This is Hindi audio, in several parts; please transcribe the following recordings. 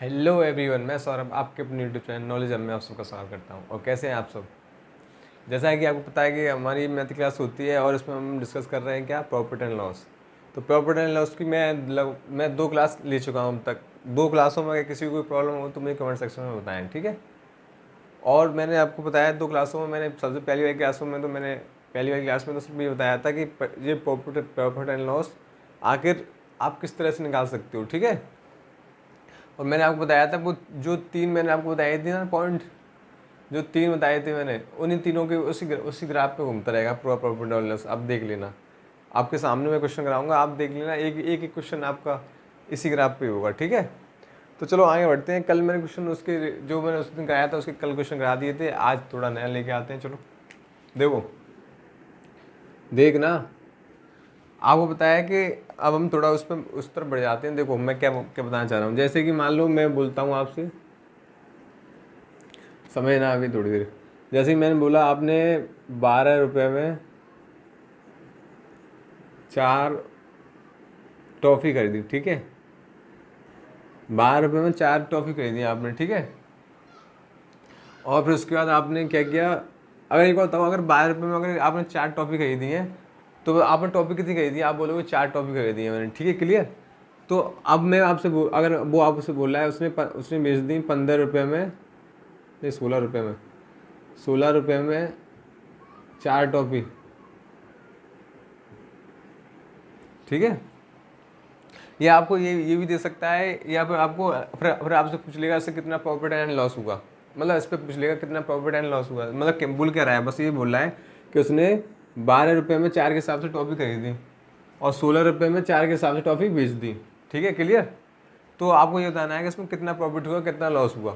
हेलो एवरीवन, मैं सौरभ आपके अपने यूट्यूब चैनल नॉलेज में आप सबका स्वागत करता हूँ। और कैसे हैं आप सब। जैसा है कि आपको पता है कि हमारी मैथ क्लास होती है और इसमें हम डिस्कस कर रहे हैं क्या, प्रॉफिट एंड लॉस। तो प्रॉफिट एंड लॉस की मैं 2 क्लास ले चुका हूँ अब तक। 2 क्लासों में अगर किसी को कोई प्रॉब्लम हो तो मुझे कमेंट सेक्शन में बताएं, ठीक है। और मैंने आपको बताया 2 क्लासों में, मैंने सबसे पहली वाली क्लासों में तो मैंने पहली वाली क्लास में तो सिर्फ ये बताया था कि ये प्रॉफिट एंड लॉस आखिर आप किस तरह से निकाल सकते हो, ठीक है। और मैंने आपको बताया था वो जो 3 मैंने आपको बताए थे ना पॉइंट, जो 3 बताए थे मैंने, उन्हीं तीनों के उसी ग्राफ पे घूमता रहेगा पूरा प्रॉफिट और लॉस। आप देख लेना, आपके सामने मैं क्वेश्चन कराऊंगा, आप देख लेना, एक एक एक क्वेश्चन आपका इसी ग्राफ पे होगा, ठीक है। तो चलो आगे बढ़ते हैं। कल मैंने क्वेश्चन उसके जो मैंने उस दिन कराया था उसके कल क्वेश्चन करा दिए थे, आज थोड़ा नया लेके आते हैं। चलो देखो, देखना, आपको बताया कि अब हम थोड़ा उस तरफ बढ़ जाते हैं। देखो मैं क्या क्या बताना चाह रहा हूँ। जैसे कि मान लो मैं बोलता हूँ आपसे, समझना अभी थोड़ी देर। जैसे ही मैंने बोला आपने 12 रुपये में 4 टॉफ़ी खरीदी, ठीक है। 12 रुपये में 4 टॉफ़ी खरीदी आपने, ठीक है। और फिर उसके बाद आपने क्या किया, अगर एक बार बताओ, अगर 12 रुपये में अगर आपने 4 टॉफ़ी खरीदी है तो आपने टॉफ़ी कितनी खरीदी है, आप बोलोगे 4 टॉफ़ी खरीदी है मैंने, ठीक है, क्लियर। तो अब मैं आपसे अगर वो आपसे बोल रहा है उसने बेच दी 15 रुपये में, नहीं 16 रुपये में, 16 रुपये में 4 टॉफ़ी, ठीक है। या आपको ये भी दे सकता है, या फिर आपको फिर आपसे पूछ लेगा इससे कितना प्रॉफिट एंड लॉस हुआ, मतलब इस पर पूछ लेगा कितना प्रॉफिट एंड लॉस हुआ। मतलब बोल क्या रहा है, बस ये बोल रहा है कि उसने 12 रुपये में 4 के हिसाब से टॉफ़ी खरीदी और 16 रुपये में 4 के हिसाब से टॉफ़ी बेच दी, ठीक है, क्लियर। तो आपको ये बताना है कि इसमें कितना प्रॉफिट हुआ कितना लॉस हुआ।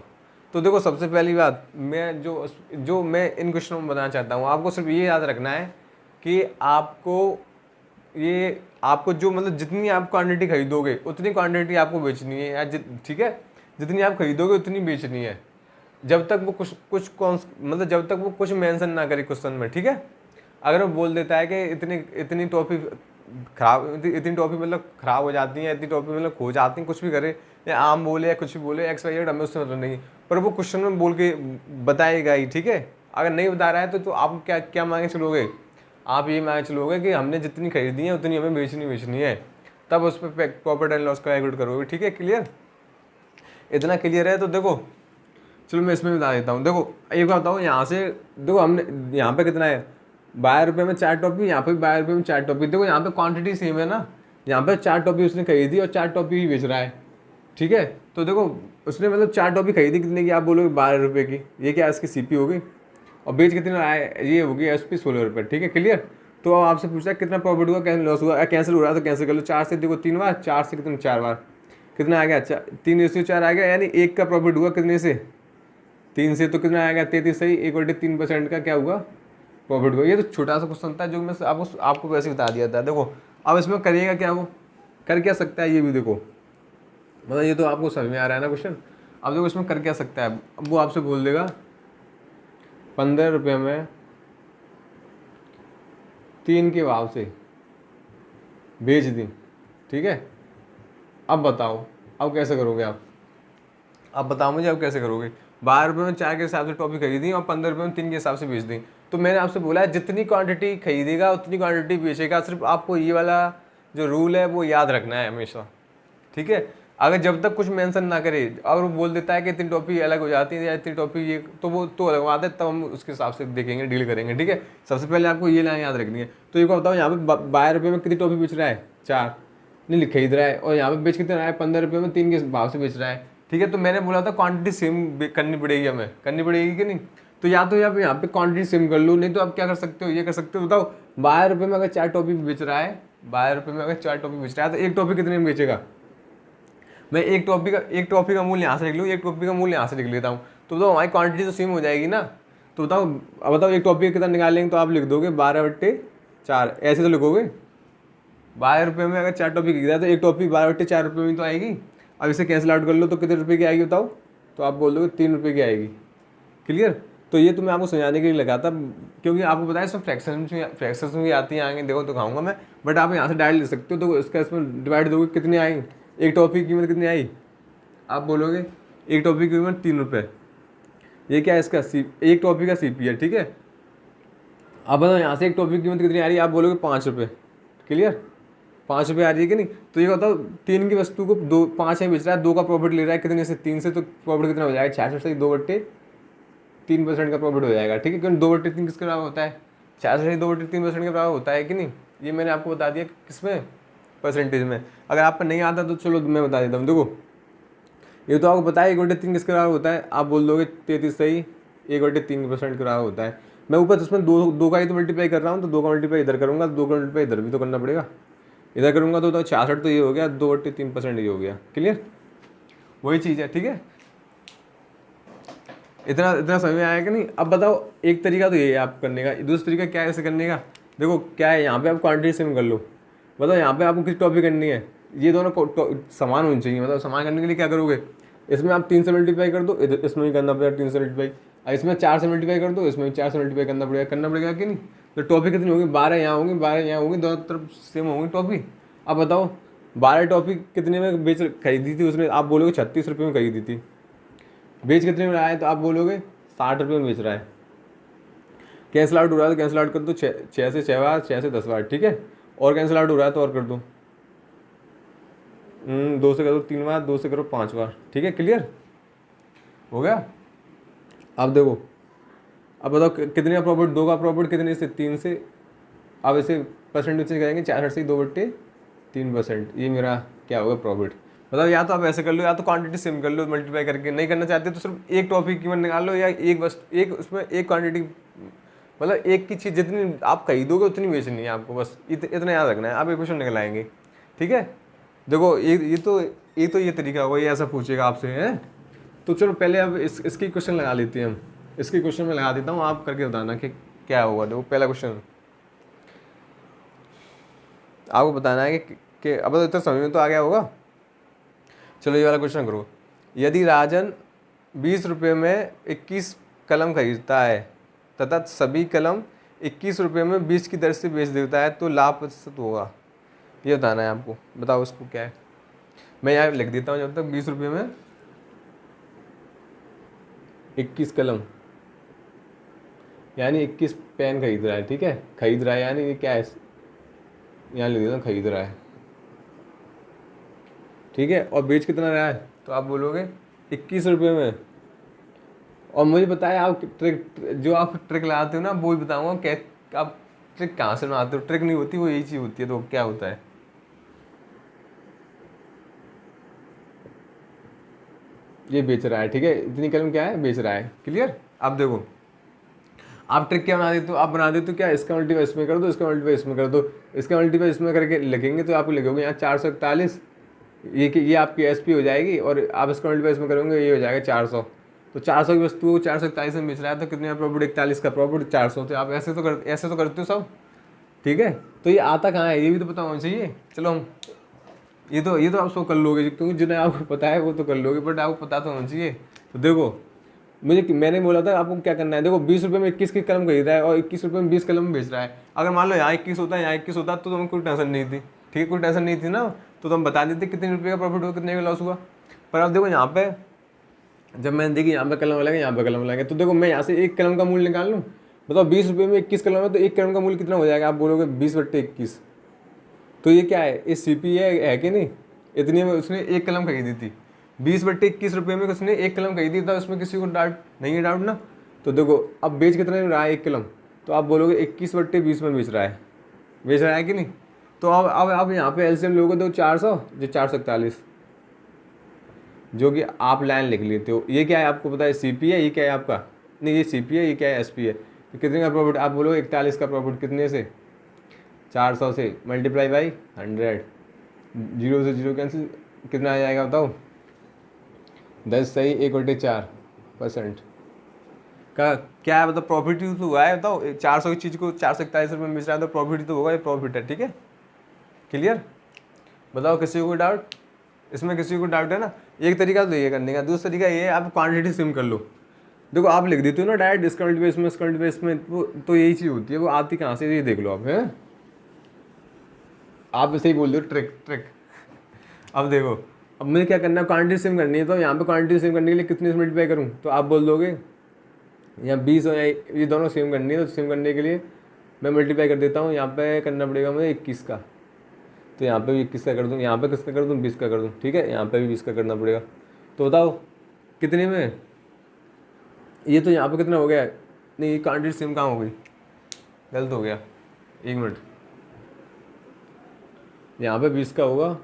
तो देखो सबसे पहली बात, मैं जो मैं इन क्वेश्चनों में बताना चाहता हूँ, आपको सिर्फ ये याद रखना है कि आपको जो मतलब जितनी आप क्वांटिटी खरीदोगे उतनी क्वांटिटी आपको बेचनी है, या ठीक है, जितनी आप खरीदोगे उतनी बेचनी है, जब तक वो मतलब जब तक वो कुछ मेंशन ना करे क्वेश्चन में, ठीक है। अगर वो बोल देता है कि इतनी इतनी टॉफ़ी खराब, इतनी टॉफ़ी मतलब ख़राब हो जाती है, इतनी टॉफ़ी मतलब खो जाती है, कुछ भी करे, या आम बोले या कुछ भी बोले, एक्स वाई जेड, हमें उससे मतलब नहीं, पर वो क्वेश्चन में बोल के बताएगा ही, ठीक है। अगर नहीं बता रहा है तो आप क्या क्या मांगे चलोगे, आप ये मान चलोगे कि हमने जितनी खरीदी है उतनी हमें बेचनी है, तब उस पर प्रॉफिट एंड लॉस का कैलकुलेट करोगे, ठीक है, क्लियर। इतना क्लियर है तो देखो, चलो मैं इसमें बता देता हूँ। देखो एक बात बताओ, यहाँ से देखो हमने यहाँ पे कितना है, 12 रुपये में 4 टॉपी, यहाँ पे भी 12 रुपये में 4 टॉपी। देखो यहाँ पे क्वांटिटी सेम है ना, यहाँ पे 4 टॉपी उसने खरीदी और 4 टॉपी ही बेच रहा है, ठीक है। तो देखो उसने मतलब 4 टॉपी खरीदी कितने की, आप बोलोगे 12 रुपये की, ये क्या इसकी सीपी हो गई, और बेच कितने में आए, ये होगी एसपी 16 रुपये, ठीक है, क्लियर। तो अब आपसे पूछा कितना प्रॉफिट हुआ कैसे लॉस हुआ, कैंसिल हो रहा है तो कैंसिल कर लो, 4 से देखो 3 बार, 4 से कितने 4 बार, कितना आ गया, 3:4 आ गया, यानी 1 का प्रॉफिट हुआ कितने से, 3 से, तो कितना आएगा 33, सही, 1/3% का क्या हुआ, प्रॉफिट हुआ। ये तो छोटा सा क्वेश्चन था जो मैं आपको वैसे बता दिया था। देखो अब इसमें करिएगा क्या, वो कर क्या सकता है ये भी देखो, मतलब ये तो आपको समझ में आ रहा है ना क्वेश्चन। अब देखो इसमें कर क्या सकता है, अब वो आपसे बोल देगा 15 रुपये में 3 के भाव से बेच दी, ठीक है। अब बताओ अब कैसे करोगे आप, अब बताओ मुझे अब कैसे करोगे। 12 रुपये में 4 के हिसाब से टॉफी खरीदी और 15 रुपये में 3 के हिसाब से बेच दी। तो मैंने आपसे बोला है जितनी क्वांटिटी खरीदेगा उतनी क्वांटिटी बेचेगा, सिर्फ आपको ये वाला जो रूल है वो याद रखना है हमेशा, ठीक है। अगर जब तक कुछ मेंशन ना करे, अगर वो बोल देता है कि इतनी टॉपी अलग हो जाती है या इतनी टॉपी ये, तो वो तो अलग बात है, तब हम उसके हिसाब से देखेंगे, डील करेंगे, ठीक है। सबसे पहले आपको ये लाइन याद रखनी है। तो एक बार बताओ, यहाँ पे 12 रुपये में कितनी टॉपी बेच रहा है, 4 नहीं खरीद रहा है, और यहाँ पे बेच कितना रहा है, 15 रुपये में 3 के भाव से बेच रहा है, ठीक है। तो मैंने बोला था क्वांटिटी सेम करनी पड़ेगी, हमें करनी पड़ेगी कि नहीं। तो या तो यहाँ पे क्वांटिटी सेम कर लो, नहीं तो आप क्या कर सकते हो, ये कर सकते हो, बताओ 12 रुपये में अगर 4 टॉपी बेच रहा है, 12 रुपये में अगर 4 टॉपी बेच रहा है तो एक टॉपी कितने में बेचेगा। मैं एक टॉपी का मूल्य यहाँ से लिख लूँ, एक टॉपी का मूल्य यहाँ से लिख लेता हूँ, तो बताओ हमारी क्वांटिटी तो सेम हो जाएगी ना। तो बताओ, अब बताओ एक टॉपी कितना निकालेंगे, तो आप लिख दोगे 12/4, ऐसे तो लिखोगे। 12 रुपये में अगर 4 टॉपी खरीदा तो एक टॉपी 12/4 रुपये में तो आएगी। अब इसे कैंसिल आउट कर लो तो कितने रुपये की आएगी बताओ, तो आप बोल दोगे 3 रुपये की आएगी, क्लियर। तो ये तो मैं आपको समझाने के लिए लगा था, क्योंकि आपको पता है इसमें फ्रैक्शंस में भी आती हैं, आगे देखो तो खाऊंगा मैं, बट आप यहाँ से डायरेक्ट ले सकते हो। तो इसका इसमें डिवाइड दोगे कितनी आई, एक टॉपी की कीमत कितनी आई, आप बोलोगे एक टॉपिक की कीमत 3 रुपये, ये क्या है इसका एक टॉपिक का CP है, ठीक है। अब बताओ यहाँ से एक टॉपिक की कीमत कितनी आ रही है, आप बोलोगे 5 रुपये, क्लियर, 5 रुपये आ रही है कि नहीं। तो ये बताओ 3 की वस्तु को 5 में बेच रहा है, 2 का प्रॉफिट ले रहा है, कितने से 3 से, तो प्रॉफिट कितना हो जाएगा 66 से 2/3% का प्रॉफिट हो जाएगा, ठीक है। क्योंकि 2/3 किसके बराबर होता है, 66 से 2/3% के बराबर होता है कि नहीं। ये मैंने आपको बता दिया किसमें, परसेंटेज में। अगर आपको नहीं आता तो चलो मैं बता देता हूँ। देखो ये तो आपको पता है 1/3 किसके बराबर होता है, आप बोल दोगे 33 सही, 1/3% के बराबर होता है। मैं ऊपर उसमें दो का ही तो मल्टीप्लाई कर रहा हूँ, तो 2 का मल्टीप्लाई इधर करूँगा, 2 का मल्टीप्लाई इधर भी तो करना पड़ेगा, इधर करूँगा तो 66 तो ये हो गया, 2/3% ये हो गया, क्लियर, वही चीज़ है, ठीक है। इतना इतना समझ में आया कि नहीं। अब बताओ एक तरीका तो ये है आप करने का, दूसरा तरीका क्या है ऐसे करने का। देखो क्या है, यहाँ पे आप क्वांटिटी सेम कर लो। बताओ यहाँ पे आपको किस टॉपिक करनी है, ये दोनों समान होनी चाहिए। मतलब समान करने के लिए क्या करोगे, इसमें आप 3 से मल्टीप्लाई कर दो, इसमें भी करना पड़ेगा 3 से मल्टीप्लाई, इसमें 4 से मल्टीप्लाई कर दो, इसमें भी 4 से मल्टीप्लाई करना पड़ेगा कि नहीं। तो टॉपिक कितनी होगी, 12 यहाँ होंगी, 12 यहाँ होंगी, दोनों तरफ सेम होंगी टॉपिक। अब बताओ 12 टॉपिक कितने में खरीदी थी उसने, आप बोलोगे 36 रुपये में खरीदी थी। बेच कितने में रहा है, तो आप बोलोगे 60 रुपये में बेच रहा है। कैंसिल आउट हो रहा है तो कैंसिल आउट कर दो, 6 से 6 बार, 6 से 10 बार, ठीक है। और कैंसिल आउट हो रहा है तो और कर दो, 2 से करो 3 बार, 2 से करो 5 बार, ठीक है, क्लियर हो गया। अब देखो, अब बताओ कितने का प्रॉफिट, 2 का प्रॉफिट कितने से 3 से। अब इसे परसेंटेज से करेंगे, 66 से 2/3%, ये मेरा क्या होगा प्रॉफिट। मतलब या तो आप ऐसे कर लो, या तो क्वांटिटी सेम कर लो मल्टीप्लाई करके। नहीं करना चाहते तो सिर्फ एक टॉपिक की कीमत निकाल लो, या एक उसमें एक क्वांटिटी, मतलब एक की चीज़ जितनी आप खरीदोगे उतनी बेचनी है आपको, बस इतना याद रखना है। आप इक्वेशन निकल आएंगे, ठीक है। देखो ये तरीका होगा, ये ऐसा पूछेगा आपसे है। तो चलो पहले अब इसकी क्वेश्चन लगा लेते हैं हम। इसकी क्वेश्चन में लगा देता हूँ, आप करके बताना कि क्या होगा। देखो पहला क्वेश्चन आपको बताना है कि अब तो इतना समझ में तो आ गया होगा। चलो ये वाला क्वेश्चन करो। यदि राजन 20 रुपये में 21 कलम खरीदता है तथा सभी कलम 21 रुपये में 20 की दर से बेच देता है तो लाभ प्रतिशत होगा, ये बताना है आपको। बताओ उसको क्या है। मैं यहाँ लिख देता हूँ जब तक। 20 रुपये में 21 कलम यानी 21 पेन खरीद रहा है, ठीक है। खरीद रहा है यानी ये क्या है, यहाँ लिख देता हूँ खरीद रहा है, ठीक है। और बेच कितना रहा है, तो आप बोलोगे 21 रुपये में। और मुझे बताया आप ट्रिक, जो आप ट्रिक लगाते हो ना वो भी बताऊँगा। क्या आप ट्रिक कहाँ से बनाते हो, ट्रिक नहीं होती वो, यही चीज़ होती है। तो क्या होता है, ये बेच रहा है, ठीक है। इतनी कलम क्या है, बेच रहा है, क्लियर। अब देखो आप ट्रिक क्या बना देते हो, आप बना देते हो क्या, इसका मल्टीप्लाई इसमें कर दो, इसका मल्टीप्लाई इसमें कर दो, इसका मल्टीप्लाई इसमें करके लिखेंगे तो आपको लिखोगे यहाँ 441, ये आपकी SP हो जाएगी। और आप इसका मल्टीप्लाई इसमें करोगे, ये हो जाएगा 400। तो 400 की वस्तु 441 में बेच रहा है तो कितने का प्रॉफिट, 41 का प्रॉफिट, 400। तो आप ऐसे तो करते हो सब, ठीक है। तो ये आता कहाँ है, ये भी तो पता होना चाहिए। चलो हम ये तो आप सब कर लोगे, क्योंकि जिन्हें आपको पता है वो तो कर लोगे, बट आपको पता तो होना चाहिए। तो देखो मैंने बोला था आपको क्या करना है। देखो 20 रुपये में 21 की कलम खरीदा है और 21 रुपये में 20 कलम बेच रहा है। अगर मान लो यहाँ 21 होता है, यहाँ 21 होता तो तुम्हें कोई टेंशन नहीं थी, ठीक है, कोई टेंशन नहीं थी ना। तो तुम बता देते कितने रुपये का प्रॉफिट हुआ, कितने का लॉस हुआ। पर अब देखो यहाँ पे जब मैंने देखी यहाँ पे कलम लगेगा, यहाँ पे कलम लगेगा, तो देखो मैं यहाँ से एक कलम का मूल्य निकाल लूँ। बताओ 20 रुपये में 21 कलम है तो एक कलम का मूल्य कितना हो जाएगा, आप बोलोगे 20/21। तो ये क्या है, ये CP है कि नहीं। इतनी में उसने एक कलम खरीदी थी, 20/21 रुपये में उसने एक कलम खरीदी था। उसमें किसी को डाउट नहीं है, डाउट ना। तो देखो अब बेच कितने में रहा है एक कलम, तो आप बोलोगे 21/20 में बेच रहा है कि नहीं। तो अब यहाँ पे LCM लोगे तो 400 जो 441, जो कि आप लाइन लिख लेते हो। ये क्या है आपको पता है, CP है। ये क्या है आपका, नहीं ये CP है, ये क्या है SP है। तो कितने का प्रॉफिट, आप बोलो 41 का प्रॉफिट, कितने से 400 से मल्टीप्लाई बाई 100, 0 से 0 कैंसिल, कितना आ जाएगा बताओ, 10 सही, 1/4% का क्या है। मतलब प्रॉफिट ही तो हुआ है। बताओ 400 की चीज़ को 441 रुपये में बेच रहा है तो प्रॉफिट ही तो होगा, ये प्रॉफिट है, ठीक है, क्लियर। बताओ किसी को डाउट, इसमें किसी को डाउट है ना। एक तरीका तो ये करने का, दूसरा तरीका ये है आप क्वांटिटी सिम कर लो। देखो आप लिख देते हो ना डायरेक्ट डिस्काउंट बेस में, डिस्काउंट बेस में, तो यही चीज़ होती है। वो आती कहाँ से, ये देख लो आप, है आप ऐसे ही बोल दो ट्रिक। अब देखो अब मुझे क्या करना है, क्वांटिटी सेम करनी है, तो यहाँ पे क्वांटिटी सेम करने के लिए कितने से मल्टीप्लाई करूँ, तो आप बोल दोगे यहाँ 20 और ये दोनों सेम करनी है, तो सेम करने के लिए मैं मल्टीप्लाई कर देता हूँ। यहाँ पे करना पड़ेगा मुझे 21 का, तो यहाँ पे भी 21 का कर दूँ, यहाँ पे किसका कर दूँ, 20 का कर दूँ, ठीक है, यहाँ पे भी 20 का करना पड़ेगा। तो बताओ कितने में, ये तो यहाँ पे कितना हो गया, नहीं ये क्वांटिटी सेम कहाँ हो गई, गलत हो गया, 1 मिनट, यहाँ पे 20 का होगा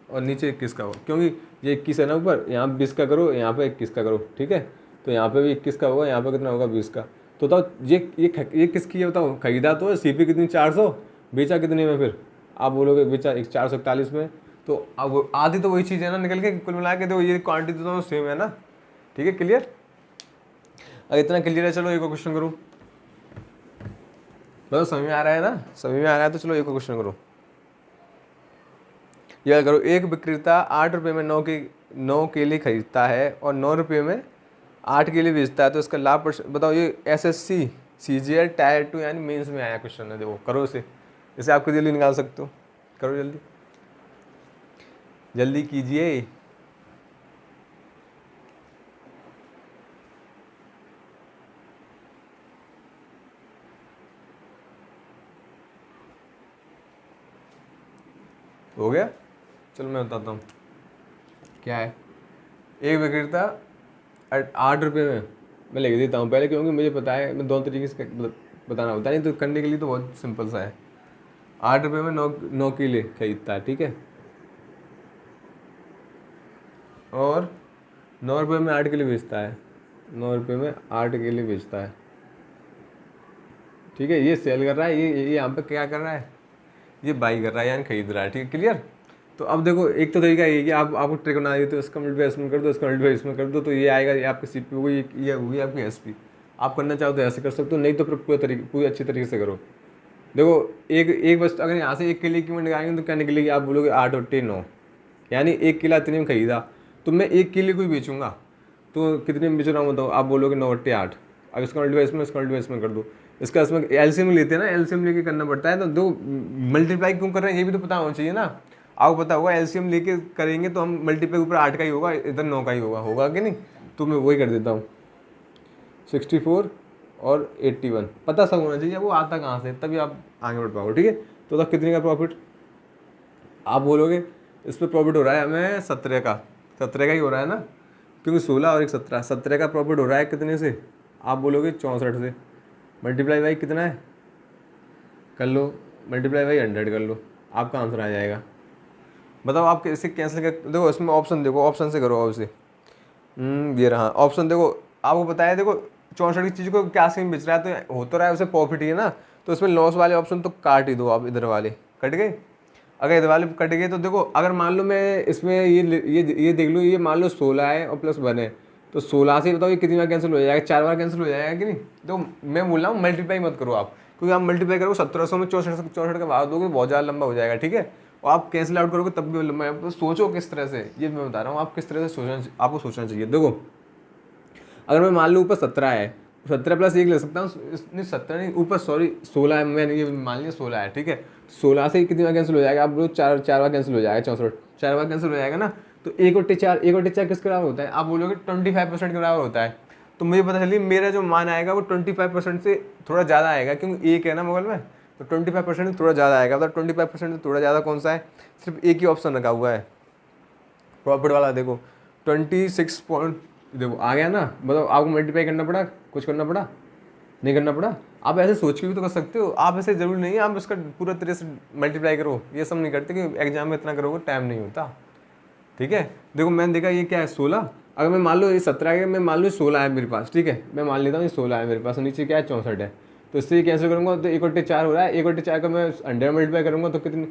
और नीचे 21 का होगा, क्योंकि ये 21 है ना ऊपर, यहाँ 20 का करो, यहाँ पे 21 का करो, ठीक है, तो यहाँ पे भी 21 का होगा, यहाँ पे कितना होगा 20 का। तो बताओ ये किसकी है बताओ, खरीदा तो सीपी कितनी 400, बेचा कितने में, फिर आप बोलोगे बेचा 441 में, तो अब आधी तो वही चीज़ है ना निकल के, कुल मिला के देखो ये क्वांटिटी तो सेम है ना, ठीक है, क्लियर। अगर इतना क्लियर है, चलो एक और क्वेश्चन करूँ, मतलब समझ में आ रहा है ना, समझ में आ रहा है, तो चलो एक और क्वेश्चन करो। यह करो, एक विक्रेता 8 रुपये में 9 केले खरीदता है और 9 रुपये में 8 केले बेचता है, तो इसका लाभ परसेंट बताओ। ये SSC CGL टायर 2 यानी मेंस में आया क्वेश्चन है, देखो करो इसे आप जल्दी निकाल सकते हो, करो जल्दी जल्दी कीजिए। हो गया, चलो मैं बताता हूँ क्या है। एक विक्रेता 8 रुपये में, मैं लिख देता हूँ पहले क्योंकि मुझे पता है, मैं 2 तरीके से बताना होता है, नहीं तो करने के लिए तो बहुत सिंपल सा है। 8 रुपये में 9 केले खरीदता है, ठीक है, और 9 रुपये में 8 केले बेचता है, 9 रुपये में 8 केले बेचता है, ठीक है, ये सेल कर रहा है, ये यहाँ पे क्या कर रहा है, ये बाई कर रहा है यानी खरीद रहा है, ठीक है, क्लियर। तो अब देखो एक तो तरीका ये कि आपको ट्रिक बना दी, तो इसका मल्टीप्लाई इसमें कर दो, इसका मल्टीप्लाई इसमें कर दो, तो ये आएगा, ये आपकी CPU को, ये होगी आपकी SP। आप करना चाहो तो ऐसे कर सकते हो, नहीं तो फिर पूरी अच्छी तरीके से करो। देखो एक बस अगर यहाँ से 1 केले की कीमत निकालेंगे तो क्या निकलेगी, आप बोलोगे 8 और 9, यानी 1 केला इतने में खरीदा, तो मैं 1 केले को ही बेचूंगा, तो कितने में बेच रहा हूँ बताओ, आप बोलोगे 9 और 8। अब इसका मल्टीप्लाई इसमें, इसका मल्टीप्लाई इसमें कर दो, इसका इसमें LCM लेते हैं ना, LCM लेके करना पड़ता है, तो दो मल्टीप्लाई क्यों कर रहे हैं ये भी तो पता होना चाहिए ना। आपको पता होगा LCM लेके करेंगे तो हम मल्टीप्लाई ऊपर 8 का ही होगा, इधर 9 का ही होगा कि नहीं, तो मैं वही कर देता हूँ 64 और 81, पता सब होना चाहिए, वो आता कहाँ से, तभी आप आगे बढ़ पाओगे, ठीक है। तो कितने का प्रॉफिट, आप बोलोगे इस पर प्रॉफिट हो रहा है हमें 17 का ही हो रहा है ना, क्योंकि 16 और 1 17 का प्रॉफिट हो रहा है कितने से, आप बोलोगे 64 से, मल्टीप्लाई बाई कितना है कर लो, मल्टीप्लाई बाई 100 कर लो, आपका आंसर आ जाएगा। बताओ आप कैसे कैंसिल कर, देखो इसमें ऑप्शन देखो, ऑप्शन से करो, ऑप्शन से ये रहा ऑप्शन, देखो आपको बताया, देखो 64 की चीज़ को क्या सेम बेच रहा है, तो हो तो रहा है उसे प्रॉफिट ही है ना, तो इसमें लॉस वाले ऑप्शन तो काट ही दो आप, इधर वाले कट गए, अगर इधर वाले कट गए तो देखो, अगर मान लो मैं इसमें ये देख लो, ये मान लो 16 है और प्लस 1 है, तो 16 से बताओ ये कितनी बार कैंसिल हो जाएगा, 4 बार कैंसिल हो जाएगा कि नहीं। तो मैं बोल रहा हूँ मल्टीप्लाई मत करो आप, क्योंकि आप मल्टीप्लाई करोगे 1700 में 64 का भाग दोगे, बहुत ज़्यादा लंबा हो जाएगा, ठीक है, और आप कैंसिल आउट करोगे तब भी लंबा है। तो सोचो किस तरह से, ये मैं बता रहा हूँ आप किस तरह से आपको सोचना चाहिए। देखो अगर मैं मान लूँ ऊपर 17 है, 17 प्लस 1 ले सकता हूँ, नहीं 17 नहीं ऊपर, सॉरी 16 है, मैंने ये मान लिया 16 है, ठीक है, 16 से कितनी बार कैंसिल हो जाएगा, आप बोलो 4 बार कैंसिल हो जाएगा, 64 4 बार कैंसिल हो जाएगा ना, तो 1/4 किसके बराबर होता है, आप बोलोगे 25% के बराबर होता है, तो मुझे पता चलिए मेरा जो मान आएगा वो 25% से थोड़ा ज़्यादा आएगा, क्योंकि 1 है ना मोबाइल में, तो 25% से थोड़ा ज़्यादा आएगा। मतलब 25% से थोड़ा ज़्यादा कौन सा है, सिर्फ एक ही ऑप्शन रखा हुआ है प्रॉफिट वाला, देखो 26 पॉइंट, देखो आ गया ना, मतलब आपको मल्टीप्लाई करना पड़ा, कुछ करना पड़ा, नहीं करना पड़ा, आप ऐसे सोच के भी तो कर सकते हो, आप ऐसे जरूरी नहीं है आप इसका पूरा तरह से मल्टीप्लाई करो, ये सब नहीं करते कि एग्जाम में इतना करोगे टाइम नहीं होता, ठीक है। देखो मैंने देखा ये क्या है 16, अगर मैं मान लो ये 17 है, मैं मान लो 16 है मेरे पास, ठीक है, मैं मान लेता हूँ ये 16 है मेरे पास, नीचे क्या है 64 है, तो इससे कैसे करूँगा, तो 1/4 हो रहा है, 1/4 का मैं 100 मल्टीप्लाई करूँगा तो कितनी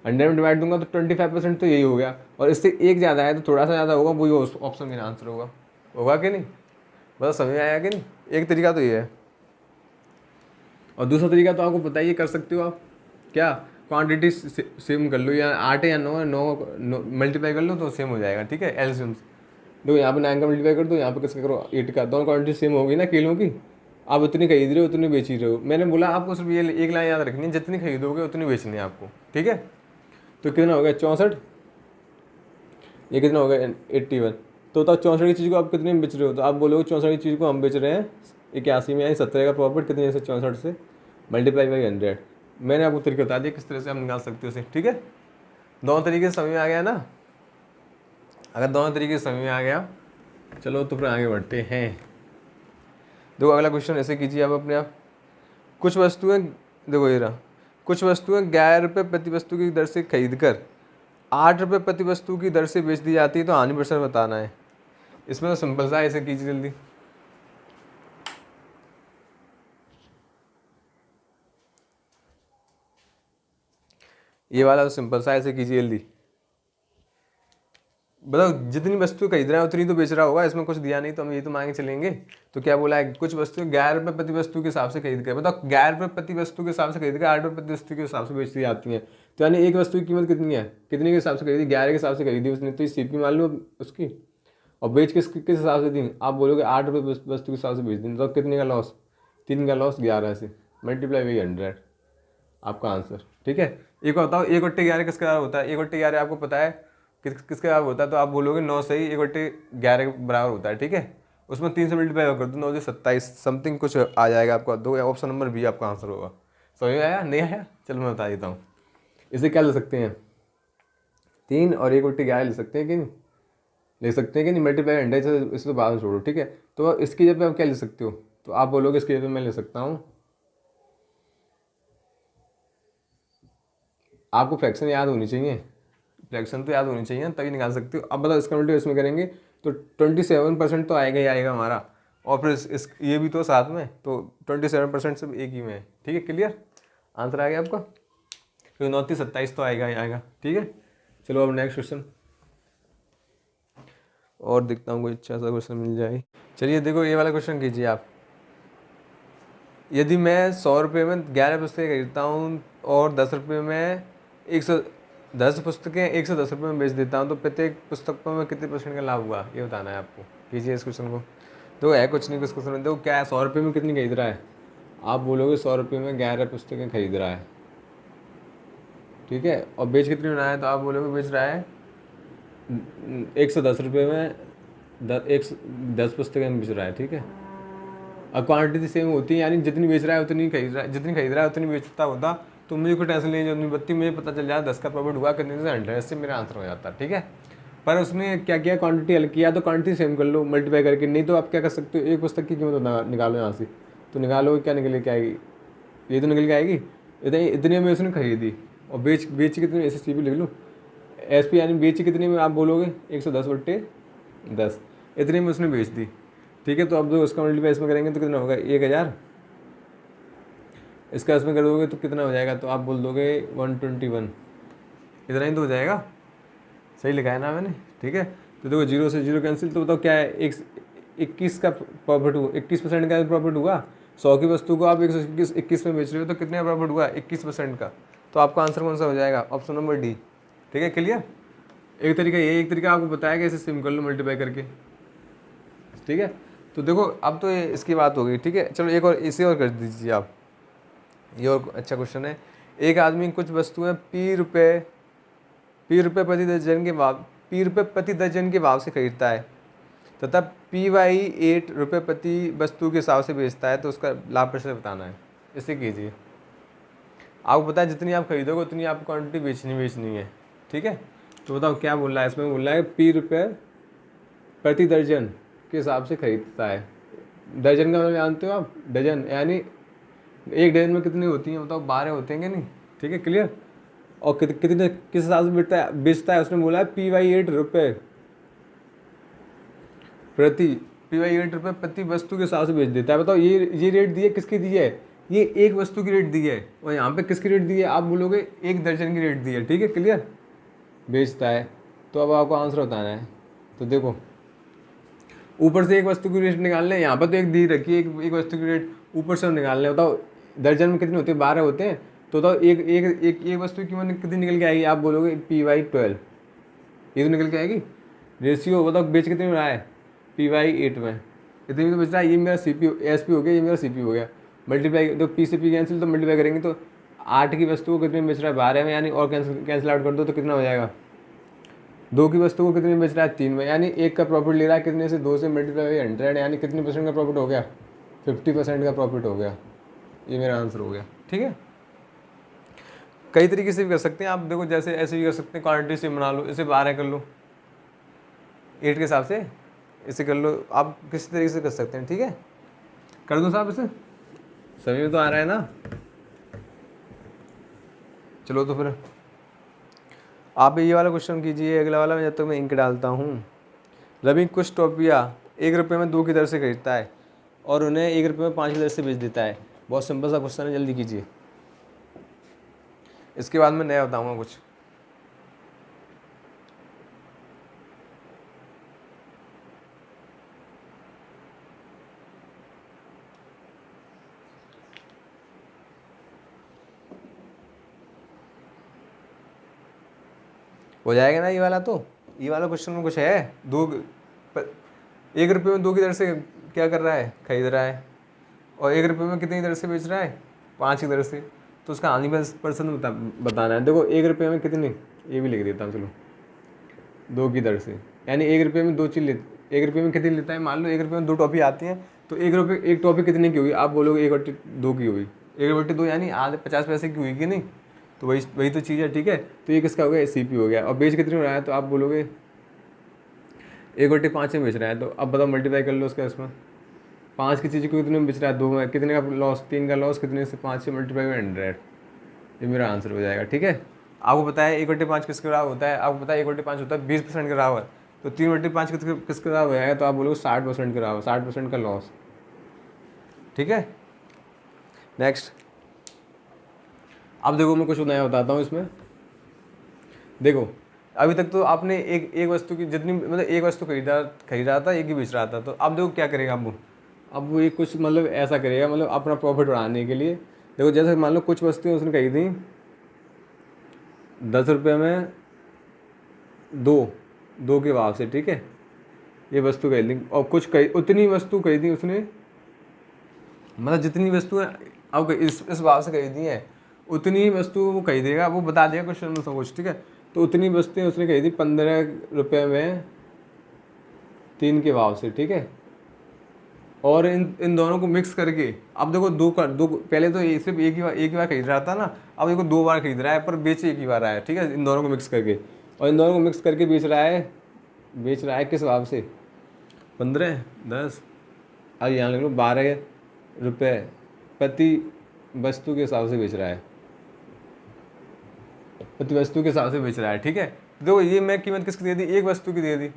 100 में डिवाइड दूंगा तो 25% तो यही हो गया, और इससे एक ज़्यादा है तो थोड़ा सा ज़्यादा होगा, वही ऑप्शन मेरा आंसर होगा कि नहीं, बस समझ में आया कि नहीं। एक तरीका तो ये है, और दूसरा तरीका तो आपको पता ही कर सकते हो आप, क्या क्वांटिटी सेम कर लो, या 8 है या 9 है, 9 मल्टीप्लाई कर लो तो सेम हो जाएगा, ठीक है, एलसीएम। देखो यहाँ पे 9 का मल्टीप्लाई कर दो, यहाँ पे किसका करो 8 का, दोनों क्वांटिटी सेम होगी ना किलो की, आप उतनी खरीद रहे हो उतनी बेच ही रहे हो। मैंने बोला आपको सिर्फ ये एक लाइन याद रखनी है, जितनी खरीदोगे उतनी बेचनी है आपको, ठीक है। तो कितना हो गया 64, ये कितना हो गया 81। तो बताओ 64 की चीज़ को आप कितने में बेच रहे हो, तो आप बोलोगे 64 की चीज़ को हम बेच रहे हैं 81 में, यानी 70 का प्रॉफिट कितने से 64 से मल्टीप्लाई बाई 100। मैंने आपको तरीका बता दिया किस तरह से आप निकाल सकते हो उसे, ठीक है। दोनों तरीके से समझ में आ गया ना। अगर दोनों तरीके से समझ में आ गया चलो तो फिर आगे बढ़ते हैं। देखो अगला क्वेश्चन ऐसे कीजिए आप अपने आप। कुछ वस्तुएं, देखो ये रहा, कुछ वस्तुएं 11 रुपये प्रति वस्तु की दर से खरीद कर 8 रुपये प्रति वस्तु की दर से बेच दी जाती है, तो हानि परसेंट बताना है। इसमें तो सिंपल सा है, ऐसे कीजिए जल्दी। ये वाला तो सिंपल सा है, ऐसे कीजिए जल्दी। बताओ जितनी वस्तु खरीद रहा है उतनी तो बेच रहा होगा, इसमें कुछ दिया नहीं तो हम ये तो मांगे चलेंगे। तो क्या बोला है, कुछ वस्तु 11 रुपये प्रति वस्तु के हिसाब से खरीद कर, बताओ 11 रुपये प्रति वस्तु के हिसाब से खरीद कर 8 रुपये प्रति वस्तु के हिसाब से बेच दी जाती है। तो यानी एक वस्तु की कीमत कितनी है, कितने के हिसाब से खरीदी, 11 के हिसाब से खरीदी उसने, तो ये सीपी मान लो उसकी, और बेच किस हिसाब से दी, आप बोलोगे 8 रुपये वस्तु के हिसाब से बेच दी, तो कितने का लॉस, 3 का लॉस 11 से मल्टीप्लाई बाई 100, आपका आंसर, ठीक है। एक बताओ 1/11 किसके बराबर होता है, 1/11 आपको पता है किसके बराबर होता है, तो आप बोलोगे 9 से ही 1/11 के बराबर होता है, ठीक है। उसमें 3 से मल्टीप्लाई कर दो, 9 से 27 समथिंग कुछ आ जाएगा आपका, दो ऑप्शन नंबर बी आपका आंसर होगा। समझ में आया नहीं आया, चलो मैं बता देता हूँ। इसे क्या ले सकते हैं, 3 और 1/11 ले सकते हैं कि नहीं, ले सकते हैं कि नहीं, मल्टीप्लाई 100 से, इसे तो बाद में छोड़ो, ठीक है। तो इसकी जगह पे आप क्या ले सकते हो, तो आप बोलोगे इसकी जगह पे मैं ले सकता हूँ, आपको फ्रैक्शन याद होनी चाहिए, फ्रैक्शन तो याद होनी चाहिए तभी निकाल सकते हो। अब बताओ इसका मल्टीप्लाई इसमें करेंगे तो 27% तो आएगा ही आएगा हमारा, और फिर इस ये भी तो साथ में, तो 27% सब एक ही में है, ठीक है। क्लियर आंसर आ गया आपका, तो 9 3 27 तो आएगा ही आएगा, ठीक है। चलो अब नेक्स्ट क्वेश्चन, और देखता हूँ कोई अच्छा सा क्वेश्चन मिल जाए। चलिए देखो ये वाला क्वेश्चन कीजिए आप। यदि मैं 100 रुपये में 11 पुस्तकें खरीदता हूँ और 10 रुपये में 110 पुस्तकें 110 रुपये में बेच देता हूँ, तो प्रत्येक पुस्तक पर मैं कितने % का लाभ हुआ, ये बताना है आपको। कीजिए इस क्वेश्चन को। तो है कुछ नहीं, कुछ क्वेश्चन में देखो क्या है, 100 रुपये में कितनी खरीद रहा है, आप बोलोगे 100 रुपये में 11 पुस्तकें खरीद रहा है, ठीक है। और बेच कितनी में रहा है, तो आप बोलोगे बेच रहा है 110 रुपये में 10 पुस्तकें बेच रहा है, ठीक है। अब क्वांटिटी सेम होती है, यानी जितनी बेच रहा है उतनी खरीद रहा है, जितनी खरीद रहा है उतनी बेचता होता, तो मुझे कोई टेंशन नहीं होती बत्ती, मुझे पता चल जाता 10 का प्रॉफिट हुआ कितने से 100, इससे मेरा आंसर हो जाता, ठीक है। पर उसने क्या किया, क्वांटिटी हल किया, तो क्वांटिटी सेम कर लो मल्टीप्लाई करके, नहीं तो आप क्या कर सकते हो, एक पुस्तक की कीमत निकालो यहाँ से, तो निकालो क्या निकल के आएगी, ये तो निकल के आएगी, इतने में उसने खरीदी, और बेच कितने, ऐसे सी भी लिख लो, एस पी यानी बेची कितने में, आप बोलोगे 110/10, इतने में उसने बेच दी, ठीक है। तो अब जो उसका मल्टीप्लाई इसमें करेंगे तो कितना होगा 1000, इसका इसमें कर दोगे तो कितना हो जाएगा, तो आप बोल दोगे 121, इतना ही तो हो जाएगा, सही लिखा है ना मैंने, ठीक है। तो देखो 0 से 0 कैंसिल, तो बताओ क्या है, 21 का प्रॉफिट हुआ, 21% का प्रॉफिट हुआ, 100 की वस्तु को आप 121 में बेच रहे हो, तो कितने का प्रॉफिट हुआ 21% का, तो आपका आंसर कौन सा हो जाएगा, ऑप्शन नंबर डी, ठीक है। क्लियर, एक तरीका ये, एक तरीका आपको बताया कि इसे सिम कर लो मल्टीप्लाई करके, ठीक है। तो देखो अब तो इसकी बात हो गई, ठीक है। चलो एक और इसे और कर दीजिए आप, ये और अच्छा क्वेश्चन है। एक आदमी कुछ वस्तुएं पी रुपये प्रति दर्जन के भाव से खरीदता है तथा PY 8 रुपये प्रति वस्तु के हिसाब से बेचता है, तो उसका लाभ प्रतिशत बताना है। इसे कीजिए, आपको पता है जितनी आप खरीदोगे उतनी आपको क्वान्टिटी बेचनी है, ठीक है। तो बताओ क्या बोल रहा है इसमें, बोल रहा है P रुपये प्रति दर्जन के हिसाब से खरीदता है। दर्जन का मतलब जानते हो आप, डजन, यानी एक डजन में कितनी होती हैं, बताओ 12 होते हैं कि नहीं, ठीक है। क्लियर, और कितने किस हिसाब से बेचता है, उसने बोला है PY 8 रुपये प्रति वस्तु के हिसाब से बेच देता है। बताओ ये रेट दी है, किसकी दी है, ये एक वस्तु की रेट दी है, और यहाँ पे किसकी रेट दी है, आप बोलोगे एक दर्जन की रेट दी है, ठीक है। क्लियर, बेचता है, तो अब आपको आंसर बताना है। तो देखो ऊपर से एक वस्तु की रेट निकाल लें, यहाँ पर तो एक दी रखी है, एक वस्तु की रेट ऊपर से निकाल लें। बताओ दर्जन में कितने होते हैं, 12 होते हैं, तो बताओ एक वस्तु की कीमत कितनी निकल के आएगी, आप बोलोगे PY 12, ये तो निकल के आएगी। रेशियो बताओ बेच कितने में रहा है, PY 8 में, इतने में तो बेच रहा है। ये मेरा CPU SP हो गया, ये मेरा CPU हो गया, मल्टीप्लाई तो P से P कैंसिल, तो मल्टीप्लाई करेंगे तो 8 की वस्तु को कितने में बेच रहा है, 12 में, यानी और कैंसिल आउट कर दो तो कितना हो जाएगा, दो की वस्तु को कितने में बेच रहा है, 3 में, यानी एक का प्रॉफिट ले रहा है कितने से, 2 से मल्टीप्लाई बाई 100, यानी कितने % का प्रॉफिट हो गया, 50% का प्रॉफिट हो गया। ये मेरा आंसर हो गया। ठीक है, कई तरीके से भी कर सकते हैं आप, देखो जैसे ऐसे भी कर सकते हैं, क्वांटिटी से बना लो, इसे 12 कर लो 8 के हिसाब से, इसे कर लो, आप किसी तरीके से कर सकते हैं। ठीक है, कर दो साहब, इसे सभी में तो आ रहा है ना। चलो तो फिर आप ये वाला क्वेश्चन कीजिए, अगला वाला, जब तक मैं इंक डालता हूँ। रवि कुछ टॉपियाँ 1 रुपये में 2 की दर से खरीदता है और उन्हें 1 रुपये में 5 की दर से बेच देता है। बहुत सिंपल सा क्वेश्चन है, जल्दी कीजिए, इसके बाद मैं नया बताऊँगा कुछ। हो जाएगा ना ये वाला, तो ये वाला क्वेश्चन में कुछ है, 1 रुपये में 2 की दर से क्या कर रहा है, खरीद रहा है, और 1 रुपये में कितनी दर से बेच रहा है, 5 की दर से, तो उसका आनी % बताना है। देखो 1 रुपये में कितनी, ये भी लिख देता हूँ चलो, 2 की दर से, यानी 1 रुपये में 2 चीज़ 1 रुपये में कितनी लेता है, मान लो 1 रुपये में 2 टॉफी आती हैं, तो 1 रुपये एक टॉफी कितने की होगी, आप बोलोगे 1/2 की होगी, 1/2 यानी आधे 50 पैसे की हुई कि नहीं, तो वही तो चीज़ है। ठीक है, तो ये किसका हो गया, CP हो गया। और बेच कितने में रहा है, तो आप बोलोगे 1/5 में बेच रहा है, तो अब बताओ मल्टीप्लाई कर लो उसका, इसमें 5 की चीज़ को कितने में बेच रहा है, 2 में, कितने का लॉस, 3 का लॉस, कितने से, 5 से मल्टीप्लाई बाई 100, ये मेरा आंसर हो जाएगा। ठीक है, आपको पता है 1/5 किसके बराबर होता है, आपको पता है 1/5 होता है 20% के बराबर, तो 3/5 किसके बराबर हो जाएगा, तो आप बोलोगे 60% के बराबर, 60% का लॉस। ठीक है, नेक्स्ट, अब देखो मैं कुछ नया बताता हूँ इसमें। देखो अभी तक तो आपने एक वस्तु की जितनी, मतलब एक वस्तु खरीदा था, एक ही बेच रहा था, तो अब देखो क्या करेगा अब वो एक कुछ मतलब ऐसा करेगा, मतलब अपना प्रॉफिट बढ़ाने के लिए। देखो जैसे मान लो कुछ वस्तुएं उसने खरीदी 10 रुपये में, दो के भाव से। ठीक है, ये वस्तु खरीदी, और उतनी वस्तु खरीदी उसने, मतलब जितनी वस्तुएं अब इस भाव से खरीदी हैं, उतनी ही वस्तु वो खरीदेगा, वो बता देगा क्वेश्चन में सब कुछ। ठीक है, तो उतनी वस्तुएं उसने खरीदी 15 रुपये में 3 के भाव से। ठीक है, और इन दोनों को मिक्स करके, अब देखो दो पहले तो सिर्फ एक ही बार खरीद रहा था ना, अब देखो 2 बार खरीद रहा है, पर बेच एक ही बार रहा है। ठीक है, इन दोनों को मिक्स करके, और इन दोनों को मिक्स करके बेच रहा है किस भाव से, 15, 10, अब यहाँ लिख लो 12 रुपये प्रति वस्तु के हिसाब से बेच रहा है, प्रति वस्तु के हिसाब से बेच रहा है। ठीक है, देखो ये मैं कीमत किसकी दे दी, एक वस्तु की दे दी,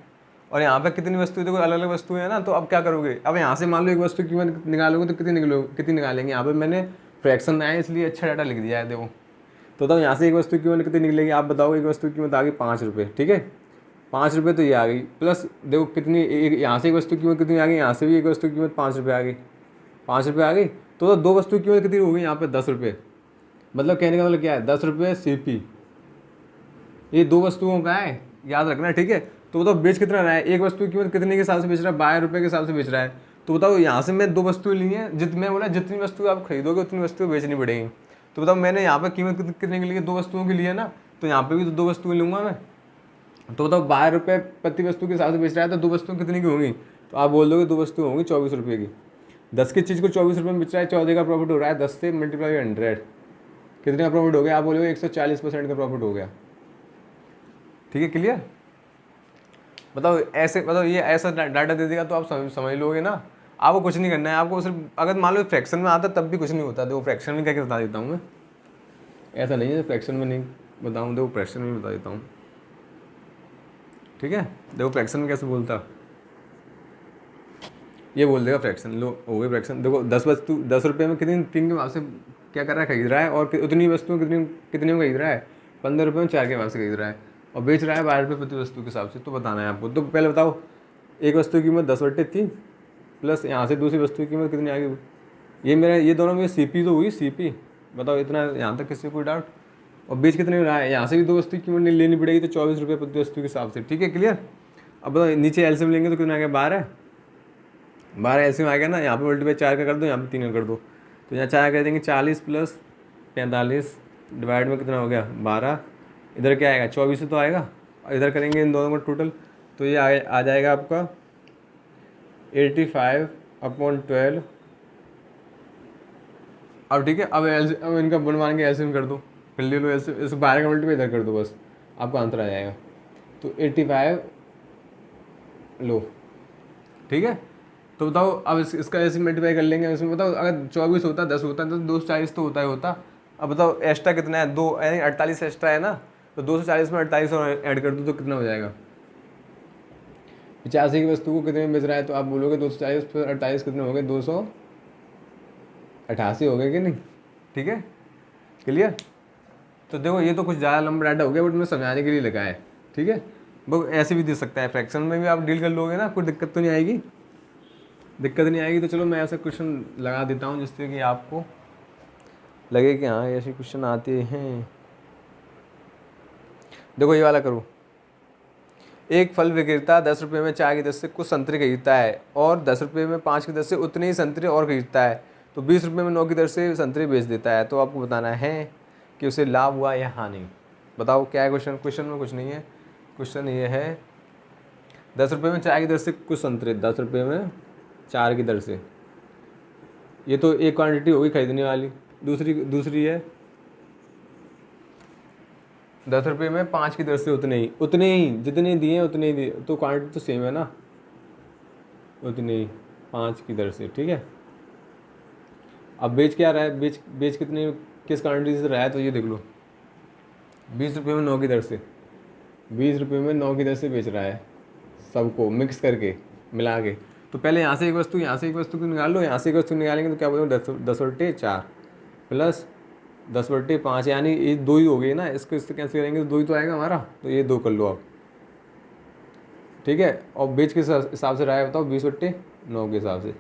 और यहाँ पे कितनी वस्तु, देखो अलग अलग वस्तुएं हैं ना, तो अब क्या करोगे, अब यहाँ से मान लो एक वस्तु की कीमत निकालोगे तो कितनी निकालेंगे, यहाँ पे मैंने फ्रैक्शन में आया इसलिए अच्छा डाटा लिख दिया है। देखो तो यहाँ से एक वस्तु की कीमत कितनी निकलेगी, आप बताओ, एक वस्तु की कीमत आ गई 5 रुपये। ठीक है, 5 रुपये तो ये आ गई, प्लस देखो कितनी, यहाँ से एक वस्तु की कीमत कितनी आ गई, यहाँ से भी एक वस्तु की कीमत 5 रुपये आ गई, 5 रुपये आ गई, तो 2 वस्तु की कीमत कितनी हो गई यहाँ पे 10 रुपये। मतलब कहने का मतलब क्या है, 10 रुपये CP, ये 2 वस्तुओं का है, याद रखना। ठीक है, तो बताओ बेच कितना रहा है, एक वस्तु की कीमत कितने के हिसाब से बेच रहा है, 12 रुपये के हिसाब से बेच रहा है। तो बताओ यहाँ से मैं 2 वस्तुएं ली हैं, मैं बोला जितनी वस्तु आप खरीदोगे उतनी वस्तुएं बेचनी पड़ेगी। तो बताओ मैंने यहाँ पे कीमत कितने के लिए, 2 वस्तुओं के लिए ना, तो यहाँ पे भी तो 2 वस्तुएं लूँगा मैं। तो बताओ 12 रुपये प्रति वस्तु के हिसाब से बेच रहा है, तो 2 वस्तुएं कितनी की होंगी, तो आप बोल दोगे 2 वस्तुएं होंगी 24 रुपये की। 10 की चीज़ को 24 रुपये में बेच रहा है, 14 का प्रॉफिट हो रहा है, 10 से मल्टीप्लाई 100, कितने का प्रॉफिट हो गया, आप बोलोगे 140% का प्रॉफिट हो गया। ठीक है, क्लियर। बताओ ऐसे, बताओ ये ऐसा डाटा दे देगा तो आप समझ लोगे ना, आपको कुछ नहीं करना है, आपको सिर्फ अगर मान लो फ्रैक्शन में आता तब भी कुछ नहीं होता। देखो फ्रैक्शन में क्या बता देता हूँ मैं, ऐसा नहीं है फ्रैक्शन में नहीं बताऊँ, देखो फ्रैक्शन में बता देता हूँ। ठीक है, देखो फ्रैक्शन में कैसे बोलता, ये बोल देगा फ्रैक्शन, लो हो गई फ्रैक्शन। देखो 10 रुपये में कितनी 3 के भाव से क्या कर रहा है, खरीद रहा है, और उतनी वस्तुएं कितनी में खरीद रहा है, 15 रुपये में 4 के भाव से खरीद रहा है, और बेच रहा है 12 रुपये प्रति वस्तु के हिसाब से। तो बताना है आपको। तो पहले बताओ, एक वस्तु की कीमत 10/3 प्लस यहाँ से दूसरी वस्तु की कीमत कितनी आ गई, ये दोनों में CP तो हुई, CP। बताओ इतना, यहाँ तक किसी कोई डाउट। और बेच कितने में रहा है, यहाँ से भी 2 वस्तु की कीमत लेनी पड़ेगी, तो 24 रुपये प्रति वस्तु के हिसाब से। ठीक है, क्लियर। अब बताओ नीचे एलसीएम लेंगे तो कितना आ गया, 12 एलसीएम आ गया ना, यहाँ पे मल्टीप्लाई 4 का कर दो, यहाँ पे 3 का कर दो, तो यहाँ 4 कर देंगे, 40 + 45 डिवाइड में कितना हो गया 12, इधर क्या आएगा 24 तो आएगा। इधर करेंगे इन दोनों का टोटल, तो ये आ जाएगा आपका 85/12। अब ठीक है, अब इनका बनवाएंगे एलसीएम कर दो, फिर ले लो एलसीएम, इस 12 का मल्टीप्लाई इधर कर दो, बस आपका आंसर आ जाएगा। तो 85 लो, ठीक है। तो बताओ अब इसका ऐसे मल्टीप्लाई कर लेंगे, इसमें बताओ अगर 24 होता 10 होता तो 240 तो होता ही होता। अब बताओ एक्स्ट्रा कितना है, 2 यानी 48 एक्स्ट्रा है ना, तो 240 में 48 और ऐड कर दो तो कितना हो जाएगा। 85 की वस्तु को कितने में बेच रहा है, तो आप बोलोगे 240 फिर 48 कितने हो गए, 288 हो गए कि नहीं, ठीक है, क्लियर। तो देखो ये तो कुछ ज़्यादा लंबा डाटा हो गया, बट मैं समझाने के लिए लगा है, ठीक है। वो ऐसे भी दे सकता है, फ्रैक्शन में भी आप डील कर लोगे ना, कोई दिक्कत तो नहीं आएगी, दिक्कत नहीं आएगी। तो चलो मैं ऐसा क्वेश्चन लगा देता हूँ जिससे कि आपको लगे कि हाँ ऐसे क्वेश्चन आते हैं। देखो ये वाला करो, एक फल विक्रेता 10 रुपये में 4 की दर से कुछ संतरे खरीदता है और 10 रुपये में 5 की दर से उतने ही संतरे और खरीदता है, तो 20 रुपये में 9 की दर से संतरे बेच देता है। तो आपको बताना है कि उसे लाभ हुआ या हानि। बताओ क्या है क्वेश्चन। क्वेश्चन में कुछ नहीं है, क्वेश्चन ये है 10 रुपये में 4 की दर से कुछ संतरे, 10 रुपये में 4 की दर से, ये तो एक क्वांटिटी होगी खरीदने वाली। दूसरी है 10 रुपये में 5 की दर से उतने ही जितने दिए उतने ही दिए, तो क्वांटिटी तो सेम है ना, उतने ही 5 की दर से, ठीक है। अब बेच क्या रहा है, बेच कितने किस क्वांटिटी से रहा है, तो ये देख लो 20 रुपये में 9 की दर से, 20 रुपये में 9 की दर से बेच रहा है, सबको मिक्स करके मिला के। तो पहले यहाँ से एक वस्तु यहाँ से एक वस्तु को निकाल लो, यहाँ से एक वस्तु निकालेंगे तो क्या बोलोगे 10/4 प्लस 10/5, यानी ये 2 ही हो गई ना, इसको इससे कैंसिल करेंगे तो 2 ही तो आएगा हमारा, तो ये 2 कर लो आप, ठीक है। और बेच किस हिसाब से रहा है बताओ, 20/9 के हिसाब से।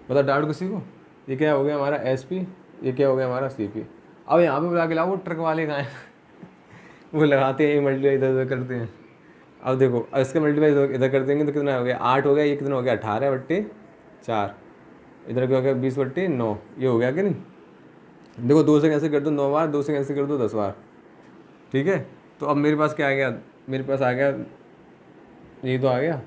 बताओ डाउट किसी को। ये क्या हो गया हमारा SP, ये क्या हो गया हमारा CP। अब यहाँ पे बुला के लाओ वो ट्रक वाले कहाँ हैं वो लगाते हैं मल्टीप्लाई इधर उधर करते हैं। अब देखो इसका मल्टीप्लाई इधर कर देंगे तो कितना हो गया 8 हो गया, ये कितना हो गया 18/4, इधर क्या हो गया 20/9, ये हो गया कि नहीं। देखो 2 से कैंसिल कर दो 9 बार, 2 से कैंसिल कर दो 10 बार, ठीक है। तो अब मेरे पास क्या आ गया, मेरे पास आ गया ये तो आ गया,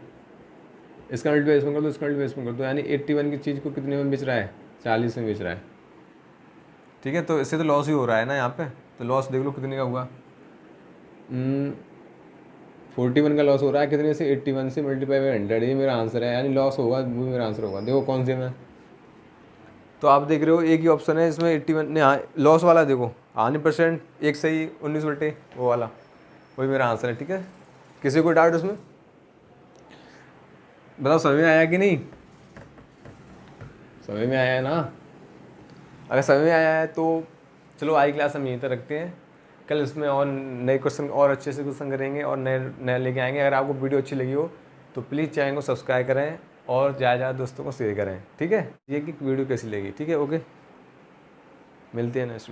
इसका मल्टीप्लाई इसमें कर दो, इसका मल्टीप्लाई इसमें कर दो, यानी 81 की चीज़ को कितने में बेच रहा है, 40 में बेच रहा है, ठीक है। तो इससे तो लॉस ही हो रहा है ना यहाँ पे, तो लॉस देख लो कितने का हुआ, 41 का लॉस हो रहा है। कितने से, 81 से मल्टीप्लाई बाई 100, ये मेरा आंसर है, यानी लॉस होगा, वो मेरा आंसर होगा। देखो कौन से में, तो आप देख रहे हो एक ही ऑप्शन है इसमें 81 ने, हाँ लॉस वाला देखो 100%, एक सही 19 वो वाला, वही मेरा आंसर है, ठीक है। किसी को डाउट उसमें, बताओ समझ में आया कि नहीं, समझ में आया है ना। अगर समझ में आया है तो चलो आज क्लास हम यहीं तक रखते हैं, कल इसमें और नए क्वेश्चन और अच्छे से क्वेश्चन करेंगे और नए लेके आएंगे। अगर आपको वीडियो अच्छी लगी हो तो प्लीज़ चैनल को सब्सक्राइब करें और ज़्यादा दोस्तों को शेयर करें, ठीक है। ये कि वीडियो कैसी लगी, ठीक है, ओके, मिलते हैं नेक्स्ट।